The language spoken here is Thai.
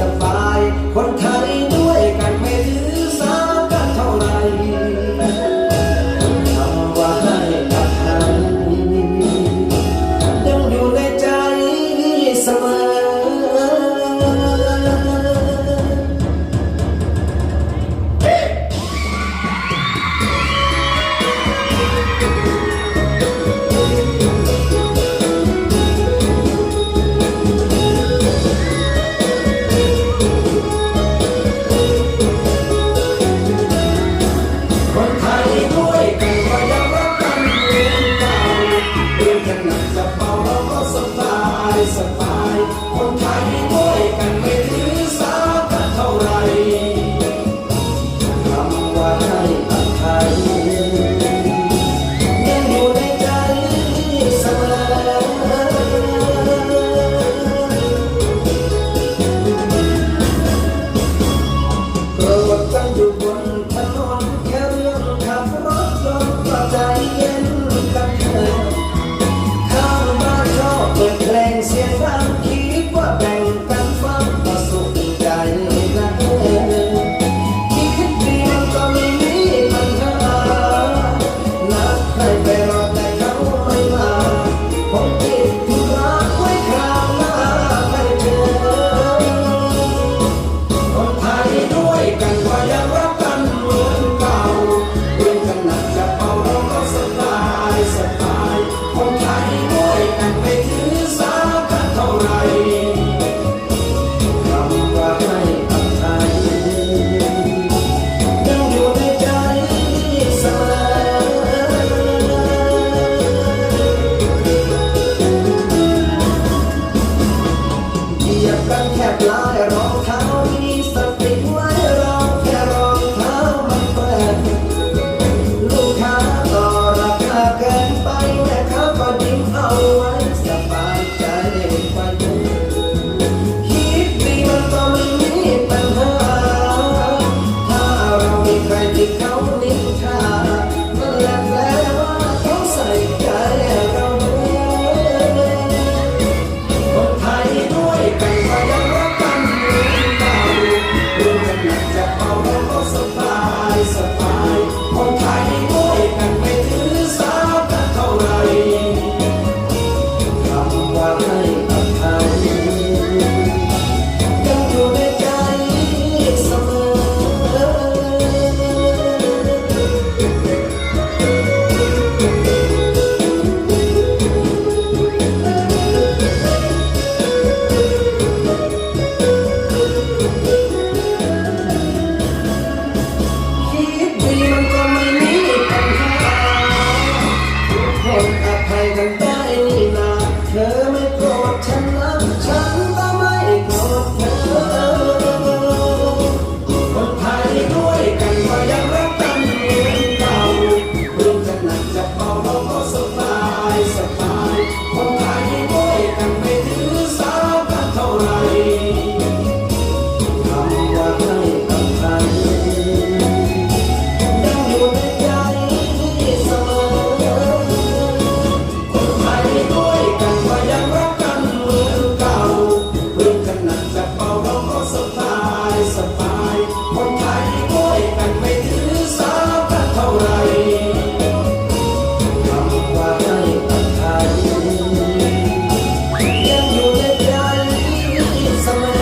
สบายคนไทยด้วยกันไม่ถือสากันเท่าไหร่คำว่าให้อภัยยังอยู่ในใจเสมอสบายคนไทยด้วยกันไม่ถือสากันเท่าไรคำว่าให้อภัยยังอยู่ในใจเสมอโกรธกันอยู่บนถนนแค่เรื่องขับรถยนต์ก็ใจเย็นกันเถอะข้างบ้านชอบเปิดเพลงเสียงดังคิดว่าแบ่งกันฟังก็สุขใจนะคิดดีมันก็ไม่มีปัญหานัดให้ไปรอแต่เขาไม่มาผมติดธุระไว้คราวหน้าให้เจอคนไทยด้วยกันก็ยังรักกันเหมือนเก่าเรื่องขนาดจะเป่าเราก็สบายสบายคนไทยด้วยกันไม่ถือสากันเท่าไรคำว่าให้อภัยยังอยู่ในใจเสมอเหยียบกันแคบลายรองเท้ามีสติไว้เราแค่รองเท้ามันเปื้อนลูกค้าต่อราคาเกินไปแม่ค้าก็ยิ้มเอาไว้สบายใจไปคิดดีมันก็ไม่มีปัญหาถ้าเรามีใครที่เขานินทามันแหละแปลว่าเขาใส่ใจเราคนไทยด้วยกันก็ยังรักกันเหมือนเก่าเรื่องขนาดจะเป่าเราก็สบายสบายคนไทยด้วยกันไม่ถือสากันเท่าไรคำว่าให้อภัยยังอยู่ในใจเสมอคิดดีมันก็ไม่มีปัญหาทุกคนอภัยกันได้นี่นาเธอไม่โกรธฉันนะฉันก็ไม่โกรธเธอคนไทยด้วยกันก็ยังรักกันเหมือนเก่าเรื่องขนาดจะเป่าเราก็สบายสบายคนไทยด้วยกันไม่ถือสากันเท่าไรคำว่าให้อภัยยังอยู่ในใจเสมอคนไทยด้วยกันก็ยังรักกันเหมือนเก่าเรื่องขนาดจะเป่าเราก็สบายสบายคนไทยด้วยกันไม่ถือสากันเท่าไรคำว่าให้อภัยยังอยู่ในใจเสมอ